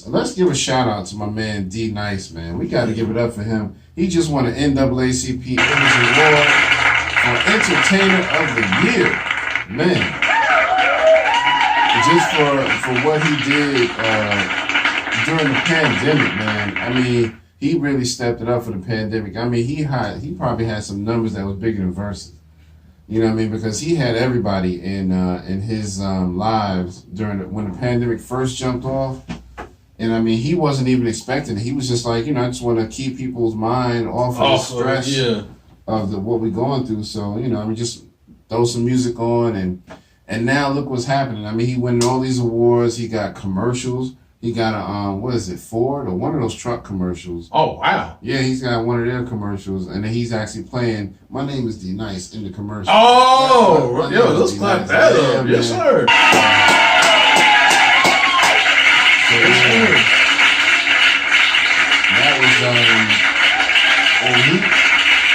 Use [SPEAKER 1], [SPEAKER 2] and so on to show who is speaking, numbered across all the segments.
[SPEAKER 1] let's give a shout out to my man D Nice, man. We got to give it up for him. He just won an NAACP Image Award for Entertainer of the Year, man. Just for what he did during the pandemic, man. I mean, he really stepped it up for the pandemic. I mean, he probably had some numbers that was bigger than Versus. You know what I mean? Because he had everybody in his lives when the pandemic first jumped off. And I mean, he wasn't even expecting it. He was just like, I just want to keep people's mind off of the stress of what we're going through. So, just throw some music on and now look what's happening. I mean, he won all these awards. He got commercials. He got a, what is it, Ford or one of those truck commercials.
[SPEAKER 2] Oh, wow.
[SPEAKER 1] Yeah, he's got one of their commercials, and then he's actually playing My Name is D Nice in the commercial.
[SPEAKER 2] Oh, yo, let's clap that up. Yes, sir.
[SPEAKER 1] That was,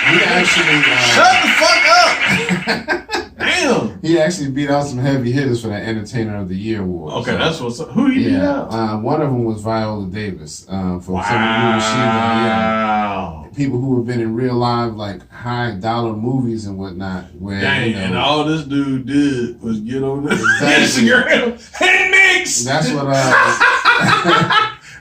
[SPEAKER 1] he actually...
[SPEAKER 2] Shut the fuck up! Damn!
[SPEAKER 1] He actually beat out some heavy hitters for that Entertainer of the Year award.
[SPEAKER 2] Okay, so, that's what's up. Who he beat out?
[SPEAKER 1] One of them was Viola Davis. For some of people who have been in real life, like high dollar movies and whatnot. Where,
[SPEAKER 2] and all this dude did was get on
[SPEAKER 1] exactly.
[SPEAKER 2] Instagram and mix.
[SPEAKER 1] That's what.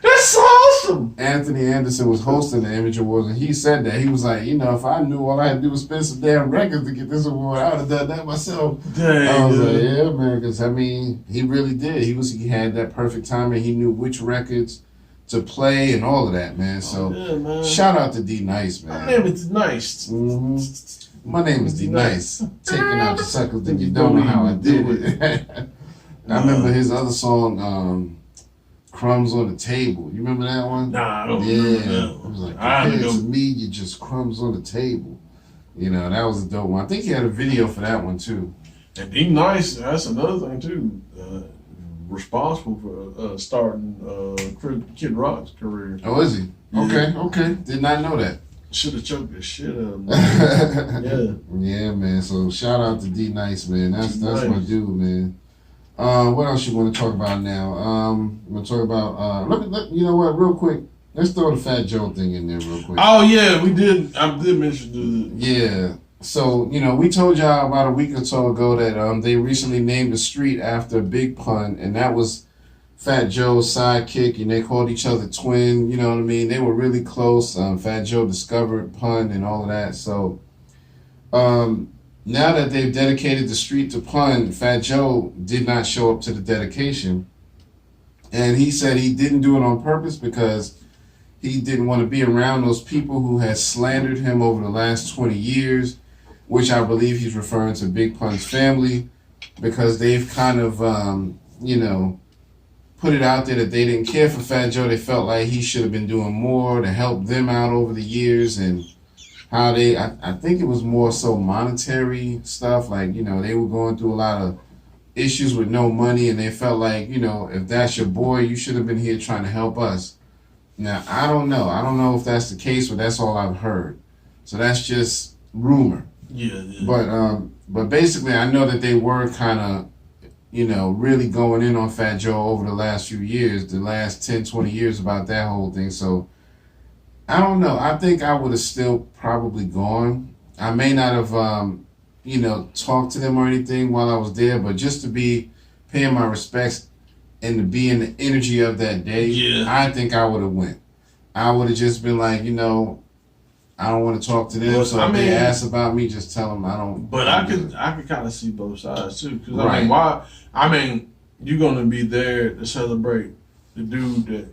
[SPEAKER 2] That's so awesome.
[SPEAKER 1] Anthony Anderson was hosting the Image Awards, and he said that. He was like, if I knew all I had to do was spend some damn records to get this award, I would have done that myself.
[SPEAKER 2] Dang,
[SPEAKER 1] I was like, yeah, man, because, I mean, he really did. He had that perfect timing. He knew which records to play and all of that, man. So,
[SPEAKER 2] man.
[SPEAKER 1] Shout out to D Nice, man.
[SPEAKER 2] My name is Nice.
[SPEAKER 1] Mm-hmm. My name is D Nice. Taking out the suckers that you don't know how I did it. I remember his other song, Crumbs on the Table. You remember that one?
[SPEAKER 2] Nah, I don't remember that.
[SPEAKER 1] It was like, compared to me, you just crumbs on the table. That was a dope one. I think he had a video for that one, too.
[SPEAKER 2] And D Nice, that's another thing, too. Responsible for starting Kid Rock's career.
[SPEAKER 1] Oh, is he?
[SPEAKER 2] Yeah.
[SPEAKER 1] Okay. Did not know that.
[SPEAKER 2] Should have choked the shit out of him.
[SPEAKER 1] Yeah, man. So shout out to D Nice, man. That's
[SPEAKER 2] nice.
[SPEAKER 1] My dude, man. What else you want to talk about now? I'm gonna talk about. You know what? Real quick, let's throw the Fat Joe thing in there real quick.
[SPEAKER 2] Oh yeah, we did. I did mention the.
[SPEAKER 1] Yeah. So we told y'all about a week or so ago that they recently named a street after Big Pun, and that was Fat Joe's sidekick, and they called each other twin. You know what I mean? They were really close. Fat Joe discovered Pun and all of that. So, now that they've dedicated the street to Pun, Fat Joe did not show up to the dedication. And he said he didn't do it on purpose because he didn't want to be around those people who had slandered him over the last 20 years, which I believe he's referring to Big Pun's family, because they've kind of, put it out there that they didn't care for Fat Joe. They felt like he should have been doing more to help them out over the years, and how I think it was more so monetary stuff. Like, they were going through a lot of issues with no money, and they felt like, if that's your boy, you should have been here trying to help us. Now, I don't know. I don't know if that's the case, but that's all I've heard. So that's just rumor.
[SPEAKER 2] Yeah.
[SPEAKER 1] But basically, I know that they were kind of, really going in on Fat Joe over the last few years, the last 10, 20 years about that whole thing. So I don't know. I think I would have still probably gone. I may not have, talked to them or anything while I was there, but just to be paying my respects and to be in the energy of that day, I think I would have went. I would have just been like, I don't want to talk to them. Well, so if they ask about me, just tell them I don't.
[SPEAKER 2] But I could kind of see both sides too, because why? You're gonna be there to celebrate the dude that.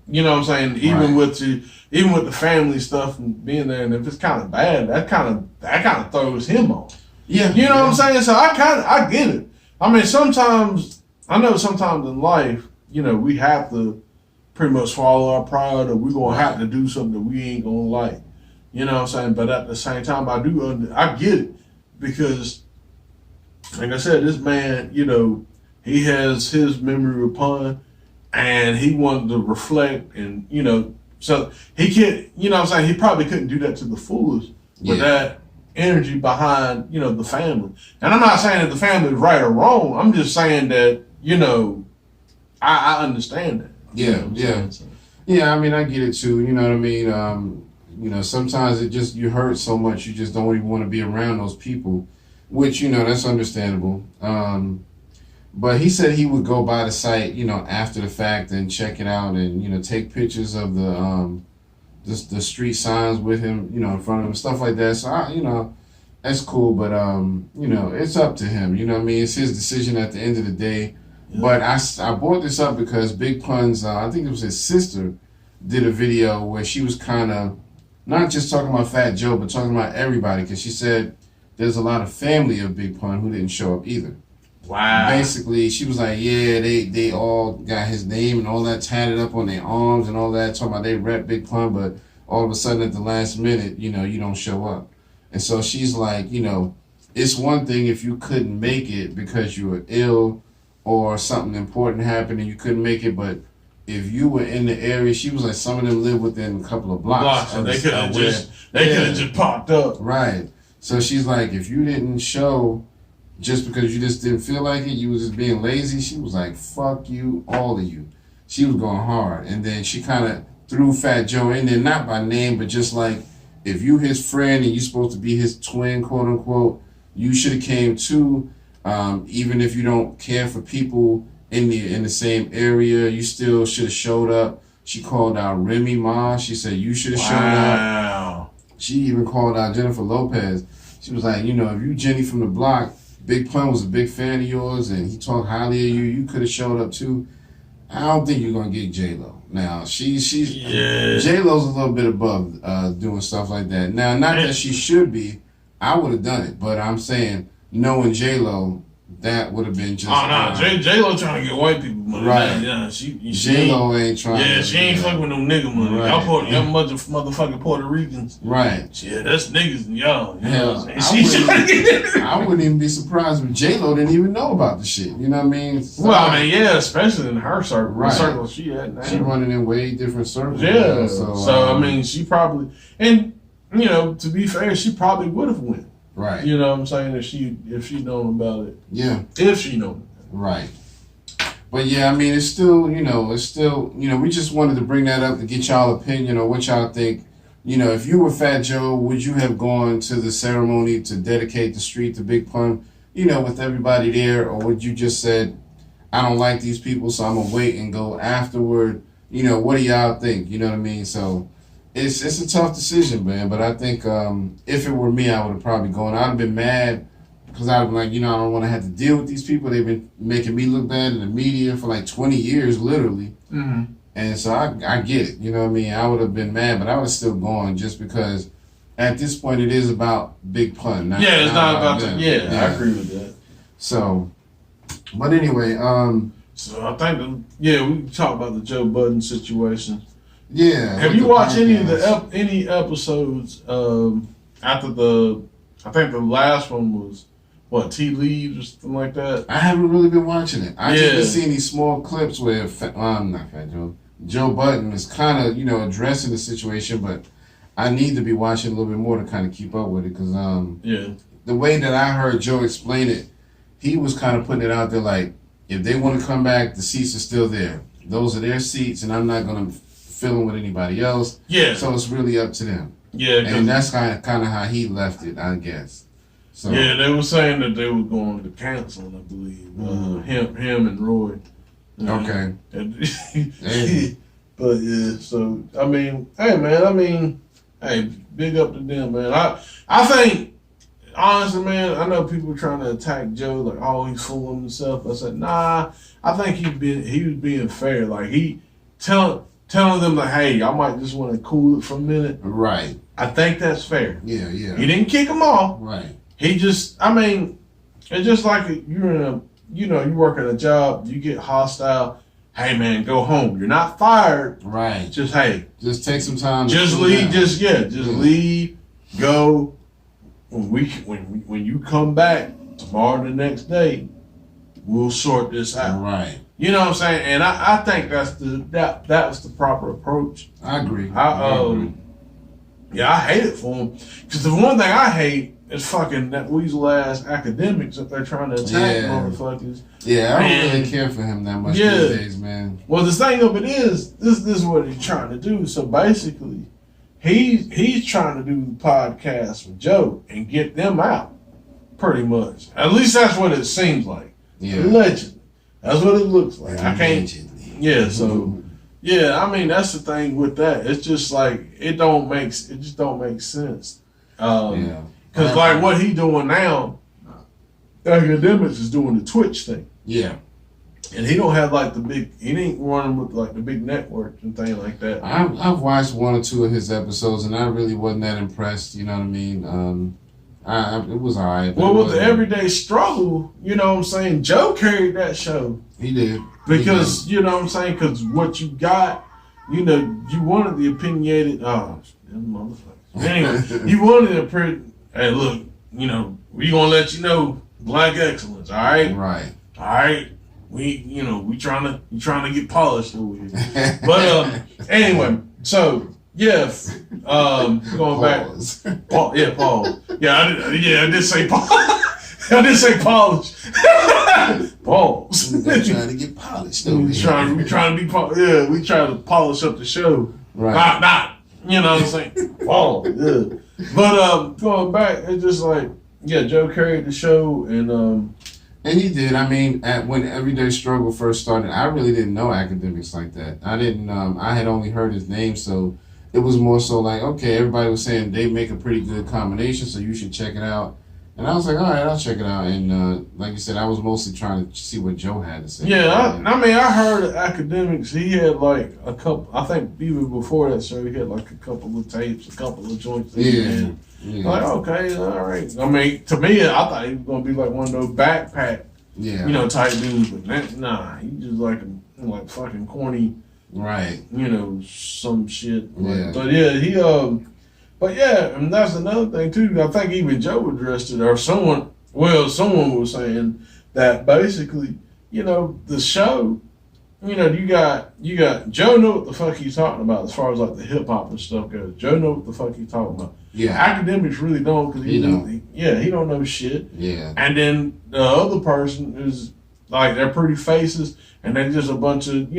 [SPEAKER 2] You know what I'm saying? Even with the family stuff and being there, and if it's kind of bad, that kind of throws him off.
[SPEAKER 1] Yeah.
[SPEAKER 2] You know what I'm saying? So I get it. Sometimes in life, we have to pretty much swallow our pride, or we're gonna have to do something that we ain't gonna like. You know what I'm saying? But at the same time, I get it, because, like I said, this man, he has his memory of Pun. And he wanted to reflect, and so he can't. You know what I'm saying? He probably couldn't do that to the fullest with that energy behind the family. And I'm not saying that the family is right or wrong. I'm just saying that I understand that.
[SPEAKER 1] Yeah, yeah. Yeah, I mean, I get it too. You know what I mean? Sometimes it just, you hurt so much, you just don't even want to be around those people, which, that's understandable. But he said he would go by the site, after the fact and check it out and, take pictures of the street signs with him, in front of him, stuff like that. So, that's cool, but, it's up to him. You know what I mean? It's his decision at the end of the day. Yeah. But I brought this up because Big Pun's, I think it was his sister, did a video where she was kind of not just talking about Fat Joe, but talking about everybody, because she said there's a lot of family of Big Pun who didn't show up either.
[SPEAKER 2] Wow.
[SPEAKER 1] Basically, she was like, yeah, they all got his name and all that tatted up on their arms and all that, talking about they rep Big Pun, but all of a sudden at the last minute, you don't show up. And so she's like, it's one thing if you couldn't make it because you were ill or something important happened and you couldn't make it, but if you were in the area, she was like, some of them live within a couple of blocks.
[SPEAKER 2] And they could have just popped up.
[SPEAKER 1] Right. So she's like, if you didn't show just because you just didn't feel like it, you was just being lazy, she was like, fuck you, all of you. She was going hard. And then she kind of threw Fat Joe in there, not by name, but just like, if you his friend and you supposed to be his twin, quote unquote, you should have came too. Even if you don't care for people in the same area, you still should have showed up. She called out Remy Ma. She said you should have showed up. She even called out Jennifer Lopez. She was like, if you Jenny from the block, Big Pun was a big fan of yours and he talked highly of you, you could have showed up too. I don't think you're gonna get J-Lo. Now J-Lo's a little bit above doing stuff like that. Now, not that she should be. I would have done it, but I'm saying knowing J-Lo, that would have been just.
[SPEAKER 2] Oh no, J-Lo trying to get white people money.
[SPEAKER 1] Right.
[SPEAKER 2] Yeah,
[SPEAKER 1] J-Lo ain't trying.
[SPEAKER 2] Yeah, she ain't fucking with no nigga money.
[SPEAKER 1] Right.
[SPEAKER 2] Y'all motherfucking Puerto Ricans.
[SPEAKER 1] Right.
[SPEAKER 2] Yeah, that's niggas and y'all.
[SPEAKER 1] Hell, I wouldn't even be surprised if J-Lo didn't even know about the shit. You know what I mean? So,
[SPEAKER 2] well, I mean, yeah, especially in her circle.
[SPEAKER 1] Right.
[SPEAKER 2] The circle she at now.
[SPEAKER 1] She running in way different circles.
[SPEAKER 2] Yeah. So I mean, she probably, and to be fair, she probably would have went.
[SPEAKER 1] Right.
[SPEAKER 2] You know what I'm saying? If she known about it.
[SPEAKER 1] Yeah.
[SPEAKER 2] If she known.
[SPEAKER 1] Right. But yeah, I mean, it's still, we just wanted to bring that up to get y'all opinion on what y'all think. If you were Fat Joe, would you have gone to the ceremony to dedicate the street to Big Pun, with everybody there? Or would you just said, I don't like these people, so I'm going to wait and go afterward? What do y'all think? You know what I mean? So it's a tough decision, man. But I think if it were me, I would have probably gone. I'd have been mad because I'd have been like, I don't want to have to deal with these people. They've been making me look bad in the media for like 20 years, literally.
[SPEAKER 2] Mm-hmm.
[SPEAKER 1] And so I get it. You know what I mean? I would have been mad, but I would have still gone just because at this point it is about Big Pun.
[SPEAKER 2] It's not about them. Yeah, I agree with that.
[SPEAKER 1] So, but anyway.
[SPEAKER 2] So I think, we talk about the Joe Budden situation.
[SPEAKER 1] Yeah.
[SPEAKER 2] Have you watched any episodes after I think the last one was Tea Leaves or something like that?
[SPEAKER 1] I haven't really been watching it. I just been seeing these small clips where not Fat Joe. Joe Budden is kind of addressing the situation, but I need to be watching a little bit more to kind of keep up with it because the way that I heard Joe explain it, he was kind of putting it out there like if they want to come back, the seats are still there. Those are their seats, and I'm not gonna fill them with anybody else. Yeah. So it's really up to them. Yeah. And that's kind of how he left it, I guess. So,
[SPEAKER 2] yeah, they were saying that they were going to cancel, I believe. Him and Roy.
[SPEAKER 1] Okay.
[SPEAKER 2] But yeah, so I mean, hey, big up to them, man. I think honestly, man, I know people trying to attack Joe like, oh, he's fooling himself. I said, nah. I think he was being fair. Like he telling them like, hey, y'all might just want to cool it for a minute.
[SPEAKER 1] Right.
[SPEAKER 2] I think that's fair.
[SPEAKER 1] Yeah, yeah.
[SPEAKER 2] He didn't kick them off.
[SPEAKER 1] Right.
[SPEAKER 2] He just, it's just like you work at a job, you get hostile. Hey man, go home. You're not fired.
[SPEAKER 1] Right.
[SPEAKER 2] Just
[SPEAKER 1] just take some time.
[SPEAKER 2] Just leave. Leave. Go. When you come back tomorrow, the next day, we'll sort this out.
[SPEAKER 1] Right.
[SPEAKER 2] You know what I'm saying? And I think that was the proper approach.
[SPEAKER 1] I agree.
[SPEAKER 2] Yeah, I hate it for him. Because the one thing I hate is fucking that weasel ass academics that they're trying to attack motherfuckers.
[SPEAKER 1] Yeah, I don't really care for him that much these days, man.
[SPEAKER 2] Well, the thing of it is, this is what he's trying to do. So basically, he's trying to do the podcast with Joe and get them out, pretty much. At least that's what it seems like.
[SPEAKER 1] Yeah.
[SPEAKER 2] Allegedly. That's what it looks like. I can't.
[SPEAKER 1] Allegedly.
[SPEAKER 2] Yeah, so. Yeah, I mean that's the thing with that. It's just like it just don't make sense. Because like what he doing now, academics is doing the Twitch thing.
[SPEAKER 1] Yeah,
[SPEAKER 2] and he don't have like he ain't running with like the big networks and things like that.
[SPEAKER 1] I've watched 1 or 2 of his episodes and I really wasn't that impressed. You know what I mean? It was alright.
[SPEAKER 2] Well, with the everyday struggle, you know what I'm saying. Joe carried that show.
[SPEAKER 1] He did.
[SPEAKER 2] Because, you know what I'm saying? Because what you got, you know, you wanted the opinionated, motherfucker. Anyway, you wanted hey, look, you know, we gonna let you know black excellence, all right?
[SPEAKER 1] Right.
[SPEAKER 2] All right? We trying to get polished over here. But, anyway, so, yeah, going back. Paul. Yeah, I did say Paul. I did say polish. Pause.
[SPEAKER 1] We're trying to get polished.
[SPEAKER 2] We trying to be we try to polish up the show.
[SPEAKER 1] Right.
[SPEAKER 2] Not you know what I'm saying? Pause. Yeah. But going back, it's just like Joe carried the show and
[SPEAKER 1] he did. I mean, when Everyday Struggle first started, I really didn't know academics like that. I didn't. I had only heard his name, so it was more so like, okay, everybody was saying they make a pretty good combination, so you should check it out. And I was like, all right, I'll check it out. And like you said, I was mostly trying to see what Joe had to say.
[SPEAKER 2] Yeah, I heard academics. He had like a couple. I think even before that show, he had like a couple of tapes, a couple of joints.
[SPEAKER 1] Yeah.
[SPEAKER 2] Like, okay, all right. I mean, to me, I thought he was gonna be like one of those backpack, type dudes. But nah, he just like fucking corny.
[SPEAKER 1] Right.
[SPEAKER 2] You know, some shit.
[SPEAKER 1] Yeah.
[SPEAKER 2] But yeah, But yeah, and that's another thing too. I think even Joe addressed it, or someone was saying that basically, you know, the show, you know, you got Joe know what the fuck he's talking about as far as like the hip hop and stuff goes. Joe know what the fuck he's talking about.
[SPEAKER 1] Yeah.
[SPEAKER 2] Academics really don't, because he don't know shit.
[SPEAKER 1] Yeah.
[SPEAKER 2] And then the other person is like they're pretty faces, and they're just a bunch of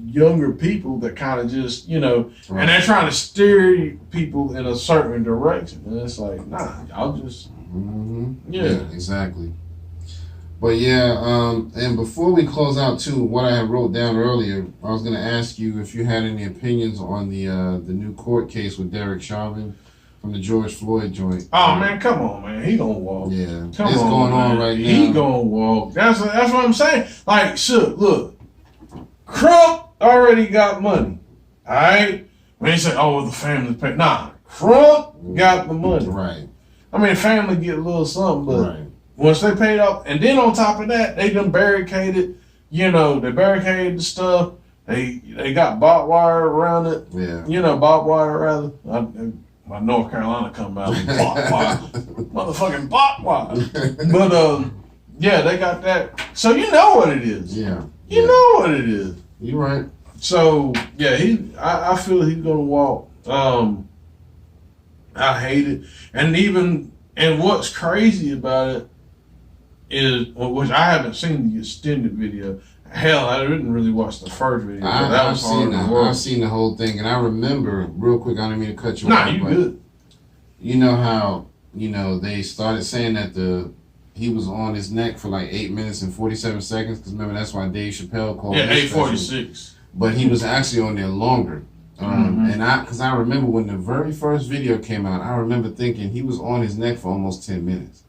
[SPEAKER 2] younger people that kind of just, and they're trying to steer people in a certain direction. And it's like, nah, y'all just,
[SPEAKER 1] yeah, exactly. But and before we close out too, what I had wrote down earlier, I was going to ask you if you had any opinions on the new court case with Derek Chauvin from the George Floyd joint.
[SPEAKER 2] Oh man, come on, man, he gonna walk.
[SPEAKER 1] Yeah,
[SPEAKER 2] it's
[SPEAKER 1] going on right now.
[SPEAKER 2] He gonna walk. That's what I'm saying. Like, shit, look, Crump already got money. All right, when they say, "Oh, the family pay," nah, Crump got the money.
[SPEAKER 1] Right.
[SPEAKER 2] I mean, family get a little something, but once they paid off, and then on top of that, they done barricaded. They barricaded the stuff. They got barbed wire around it.
[SPEAKER 1] Yeah.
[SPEAKER 2] Barbed wire rather. My North Carolina come out with barbed wire, motherfucking barbed wire. But they got that. So you know what it is.
[SPEAKER 1] Yeah.
[SPEAKER 2] You know what it is.
[SPEAKER 1] You're right.
[SPEAKER 2] So I feel he's gonna walk. I hate it, and what's crazy about it is, which I haven't seen the extended video. Hell, I didn't really watch the first video.
[SPEAKER 1] I've seen the whole thing, and I remember real quick. I didn't mean to cut you
[SPEAKER 2] off.
[SPEAKER 1] Nah,
[SPEAKER 2] you good.
[SPEAKER 1] You know how they started saying that he was on his neck for like 8 minutes and 47 seconds. Because remember, that's why Dave Chappelle called it
[SPEAKER 2] 8:46.
[SPEAKER 1] But he was actually on there longer. And because I remember when the very first video came out, I remember thinking he was on his neck for almost 10 minutes.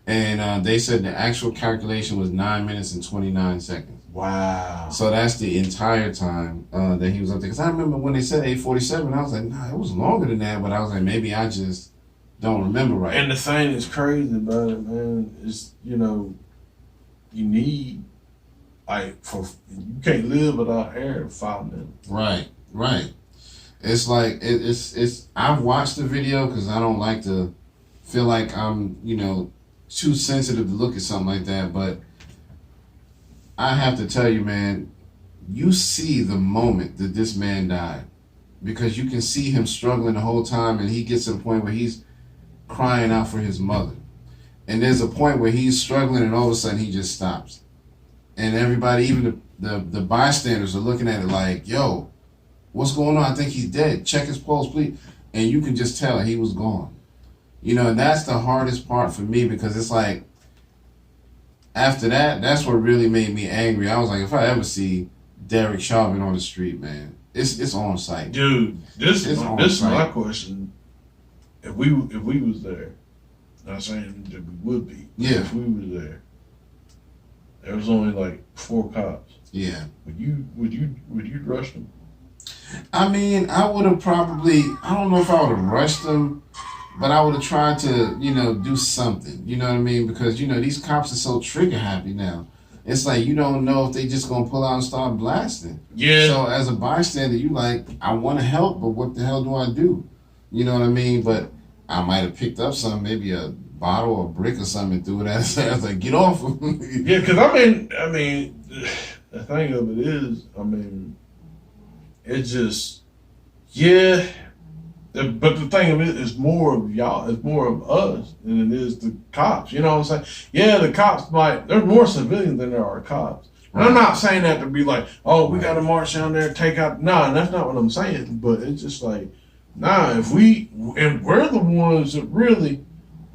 [SPEAKER 1] And they said the actual calculation was 9 minutes and 29 seconds.
[SPEAKER 2] Wow.
[SPEAKER 1] So that's the entire time that he was up there. Because I remember when they said 8:47, I was like, nah, it was longer than that. But I was like, maybe I just don't remember right.
[SPEAKER 2] And the thing that's crazy about it, man, is, you need, you can't live without air in 5 minutes.
[SPEAKER 1] Right. It's like, I've watched the video because I don't like to feel like I'm, too sensitive to look at something like that. But I have to tell you, man, you see the moment that this man died. because you can see him struggling the whole time, and he gets to the point where he's crying out for his mother. And there's a point where he's struggling, and all of a sudden he just stops. And everybody, even the bystanders, are looking at it like, yo, what's going on? I think he's dead. Check his pulse, please. And you can just tell he was gone. You know, and that's the hardest part for me, because it's like, after that, that's what really made me angry. I was like, if I ever see Derek Chauvin on the street, man, it's on site.
[SPEAKER 2] Dude, this is my question. If we was there, not saying that we would be,
[SPEAKER 1] yeah.
[SPEAKER 2] If we was there was only like 4 cops.
[SPEAKER 1] Yeah.
[SPEAKER 2] Would you rush them?
[SPEAKER 1] I mean, I would have probably, I don't know if I would have rushed them, but I would have tried to, do something. You know what I mean? Because, these cops are so trigger happy now. It's like, you don't know if they just going to pull out and start blasting.
[SPEAKER 2] Yeah.
[SPEAKER 1] So as a bystander, you like, I want to help, but what the hell do I do? You know what I mean? But I might have picked up something, maybe a bottle or a brick or something, and threw it at his ass. Like, get off of me.
[SPEAKER 2] Yeah, because I mean, the thing of it is, it's just, yeah. But the thing of it is more of y'all, it's more of us than it is the cops. You know what I'm saying? Yeah, the cops there's more civilians than there are cops. And I'm not saying that to be like, oh, we got to march down there, take out. Nah, that's not what I'm saying. But it's just like, nah, and we're the ones that really,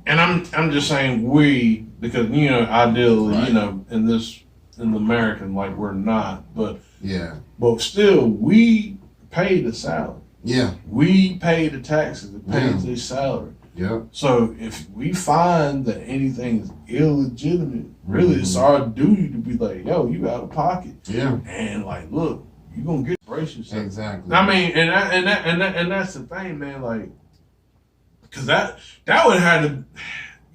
[SPEAKER 2] and I'm just saying we, because, ideally,
[SPEAKER 1] right.
[SPEAKER 2] in the American, like, we're not. But
[SPEAKER 1] yeah.
[SPEAKER 2] But still, we pay the salary.
[SPEAKER 1] Yeah.
[SPEAKER 2] We pay the taxes, it pays their salary.
[SPEAKER 1] Yeah.
[SPEAKER 2] So if we find that anything is illegitimate, really it's our duty to be like, yo, you out of pocket.
[SPEAKER 1] Yeah.
[SPEAKER 2] And like, look, you're gonna get brace yourself.
[SPEAKER 1] Exactly.
[SPEAKER 2] I mean, and that's the thing, man, like, cause that would have to,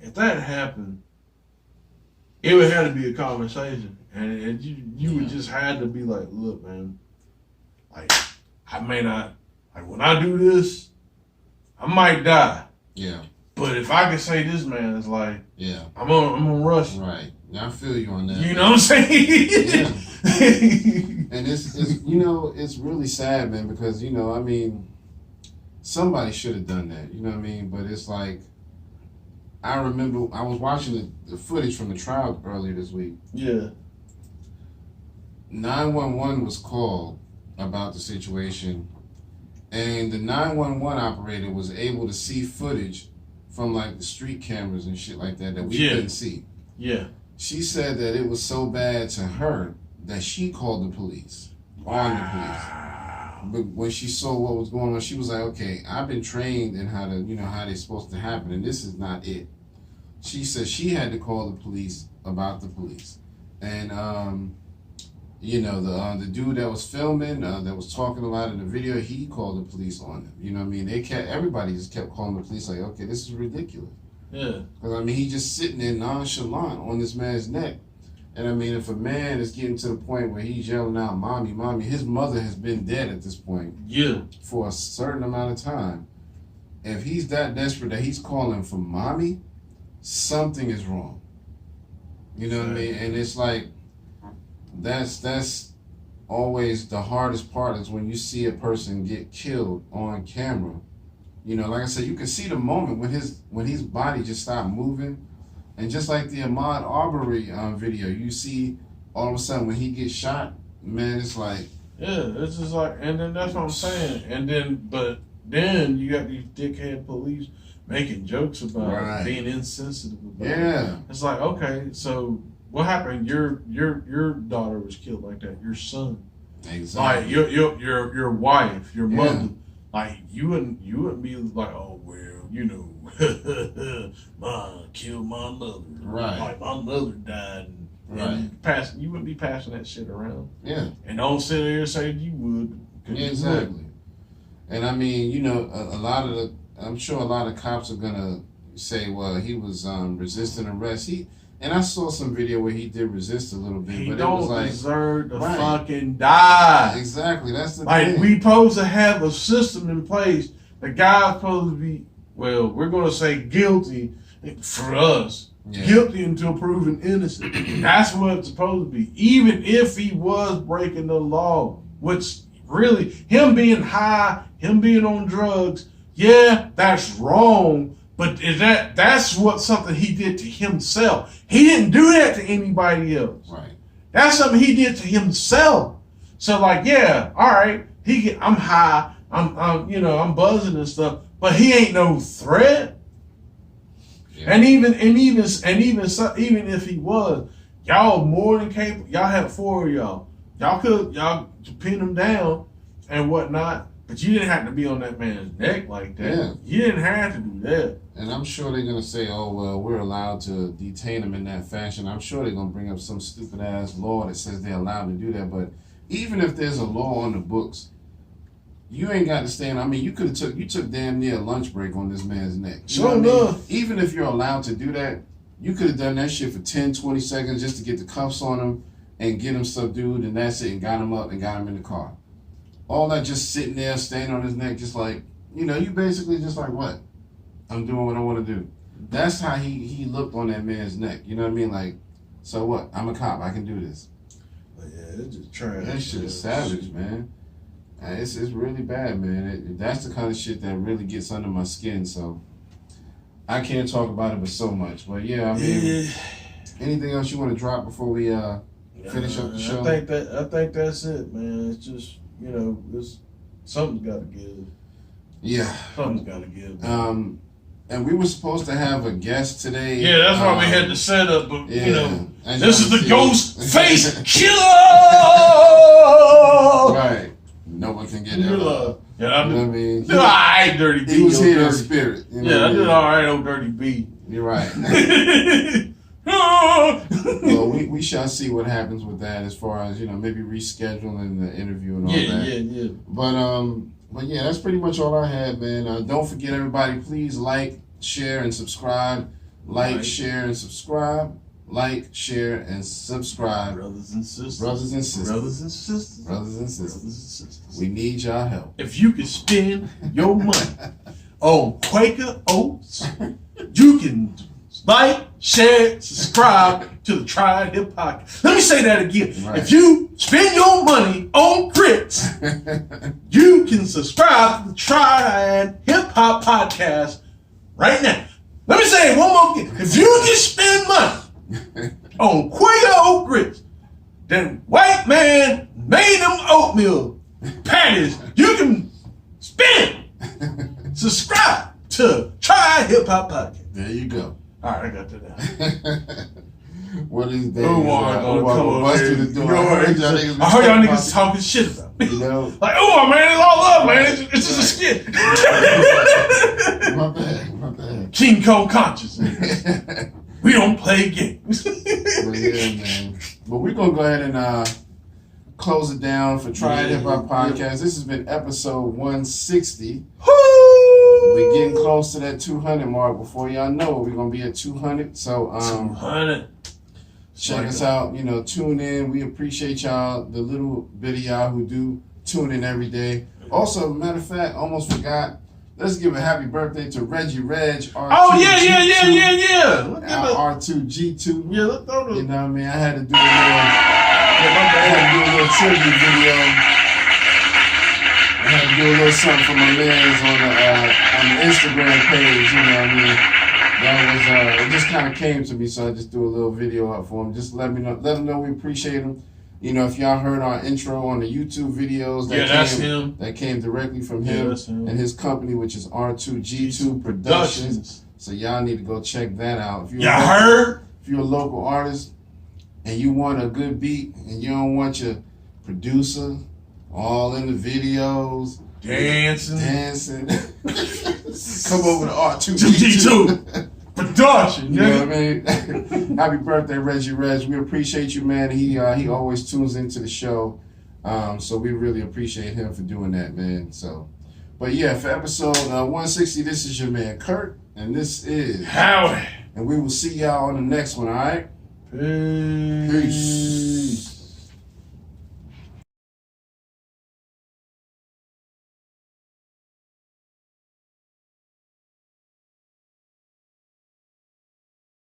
[SPEAKER 2] if that happened, it would have to be a conversation. And you would just had to be like, look, man, like, I may not, like, when I do this, I might die.
[SPEAKER 1] Yeah.
[SPEAKER 2] But if I could say this, man, it's like,
[SPEAKER 1] yeah,
[SPEAKER 2] I'm gonna rush.
[SPEAKER 1] Right. Yeah, I feel you on that.
[SPEAKER 2] You know what I'm saying?
[SPEAKER 1] Yeah. And it's it's really sad, man, because, somebody should have done that. You know what I mean? But it's like, I remember I was watching the footage from the trial earlier this week.
[SPEAKER 2] Yeah.
[SPEAKER 1] 911 was called about the situation, and the 911 operator was able to see footage from like the street cameras and shit like that we couldn't see.
[SPEAKER 2] Yeah.
[SPEAKER 1] She said that it was so bad to her that she called the police on the police. But when she saw what was going on, she was like, okay, I've been trained in how to, how they're supposed to happen, and this is not it. She said she had to call the police about the police. And the dude that was filming, that was talking a lot in the video, he called the police on him. You know what I mean? Everybody just kept calling the police like, okay, this is ridiculous.
[SPEAKER 2] Yeah.
[SPEAKER 1] Because, he's just sitting there nonchalant on this man's neck. And, if a man is getting to the point where he's yelling out, mommy, mommy, his mother has been dead at this point.
[SPEAKER 2] Yeah. For
[SPEAKER 1] a certain amount of time. If he's that desperate that he's calling for mommy, something is wrong. You know what I mean? And it's like, that's always the hardest part, is when you see a person get killed on camera. Like I said, you can see the moment when his body just stopped moving. And just like the Ahmaud Arbery video, you see all of a sudden when he gets shot, man, it's like,
[SPEAKER 2] yeah, it's just like, and then that's what I'm saying. And then you got these dickhead police making jokes about being insensitive about it. It's like, okay, so what happened? Your daughter was killed like that. Your son,
[SPEAKER 1] exactly.
[SPEAKER 2] Like your wife, your mother. Like you wouldn't be like, oh well, mom killed my mother.
[SPEAKER 1] Right.
[SPEAKER 2] Like my mother died. And you wouldn't be passing that shit around.
[SPEAKER 1] Yeah.
[SPEAKER 2] And don't sit there and say you would.
[SPEAKER 1] Yeah, exactly. And I'm sure a lot of cops are gonna say, well, he was resisting arrest. And I saw some video where he did resist a little bit, but it was like,
[SPEAKER 2] deserve to fucking die.
[SPEAKER 1] Exactly, that's the
[SPEAKER 2] thing.
[SPEAKER 1] Like,
[SPEAKER 2] we supposed to have a system in place. The guy's supposed to be, well, we're gonna say guilty for us. Yeah. Guilty until proven innocent. That's what it's supposed to be. Even if he was breaking the law, which really, him being high, him being on drugs, yeah, that's wrong. But that's what something he did to himself. He didn't do that to anybody else.
[SPEAKER 1] Right.
[SPEAKER 2] That's something he did to himself. So like, yeah, all right, I'm high, I'm buzzing and stuff, but he ain't no threat. Yeah. And even if he was, y'all more than capable. Y'all had 4 of y'all. Y'all could pin him down and whatnot, but you didn't have to be on that man's neck like that. Yeah. You didn't have to do that.
[SPEAKER 1] And I'm sure they're going to say, oh, well, we're allowed to detain him in that fashion. I'm sure they're going to bring up some stupid-ass law that says they're allowed to do that. But even if there's a law on the books, you ain't got to stand. I mean, you took damn near a lunch break on this man's neck.
[SPEAKER 2] Sure enough.
[SPEAKER 1] Even if you're allowed to do that, you could have done that shit for 10, 20 seconds just to get the cuffs on him and get him subdued, and that's it, and got him up and got him in the car. All that just sitting there, staying on his neck, just like, you basically just like, what? I'm doing what I want to do. That's how he looked on that man's neck. You know what I mean? Like, so what? I'm a cop. I can do this.
[SPEAKER 2] But yeah, it's just trash.
[SPEAKER 1] That shit is savage, man. It's really bad, man. That's the kind of shit that really gets under my skin. So I can't talk about it, but so much. But yeah, I mean, anything else you want to drop before we finish up the show?
[SPEAKER 2] I think that's it, man. It's just something's got to give.
[SPEAKER 1] Yeah,
[SPEAKER 2] something's got to give.
[SPEAKER 1] And we were supposed to have a guest today.
[SPEAKER 2] Yeah, that's why we had the setup. But this is the ghost face killer.
[SPEAKER 1] Right. No one can get it.
[SPEAKER 2] Yeah,
[SPEAKER 1] I mean,
[SPEAKER 2] did all right, Dirty B.
[SPEAKER 1] He was here in spirit.
[SPEAKER 2] I did all right, old Dirty B.
[SPEAKER 1] You're right. Well, we shall see what happens with that as far as, maybe rescheduling the interview and all that. Yeah. But yeah, that's pretty much all I had, man. Don't forget, everybody, please like, share, and subscribe. Like, share, and subscribe. Like, share, and subscribe.
[SPEAKER 2] Brothers and sisters.
[SPEAKER 1] Brothers and sisters.
[SPEAKER 2] Brothers and sisters.
[SPEAKER 1] Brothers and sisters. Brothers and sisters. We need y'all help.
[SPEAKER 2] If you can spend your money on Quaker Oats, you can like, share, subscribe to the Tried Hip Podcast. Let me say that again. Right. If you spend your money on grits, you can subscribe to the Tried Hip Hop Podcast right now. Let me say it one more again. If you can spend money on Quaker Oat grits, then white man made them oatmeal patties, you can spend it. Subscribe to Tried Hip Hop Podcast.
[SPEAKER 1] There you go.
[SPEAKER 2] All right, I got that down.
[SPEAKER 1] What is that?
[SPEAKER 2] Bust through the door. I heard y'all niggas talking shit about me. Like, oh man, it's all up, man. It's just a skit.
[SPEAKER 1] My bad.
[SPEAKER 2] King Kong consciousness. We don't play games.
[SPEAKER 1] Well, yeah, man. But we're gonna go ahead and close it down for Tried Hip Hop Podcast. This has been episode 160. We're getting close to that 200 mark. Before y'all know it, we're going to be at 200. So,
[SPEAKER 2] 200.
[SPEAKER 1] Check us out. Tune in. We appreciate y'all, the little bit of y'all who do tune in every day. Also, matter of fact, almost forgot. Let's give a happy birthday to Reggie Reg. R2G2.
[SPEAKER 2] Oh, yeah.
[SPEAKER 1] R2G2.
[SPEAKER 2] Yeah, let's throw the...
[SPEAKER 1] You know what I mean? I had to do a little tribute video. I had to do a little something for my mans on the Instagram page, you know what I mean? That was, it just kind of came to me, so I just do a little video up for them. Just let them know we appreciate them. If y'all heard our intro on the YouTube videos, that came directly from him and his company, which is R2G2 Productions. So y'all need to go check that out. If you're a local artist and you want a good beat and you don't want your producer all in the videos, dancing. Come over to R2G2 Production. You know what I mean? Happy birthday, Reggie Reg. We appreciate you, man. He always tunes into the show, so we really appreciate him for doing that, man. So, but yeah, for episode 160, this is your man Kurt, and this is
[SPEAKER 2] Howie,
[SPEAKER 1] and we will see y'all on the next one. All right.
[SPEAKER 2] Peace.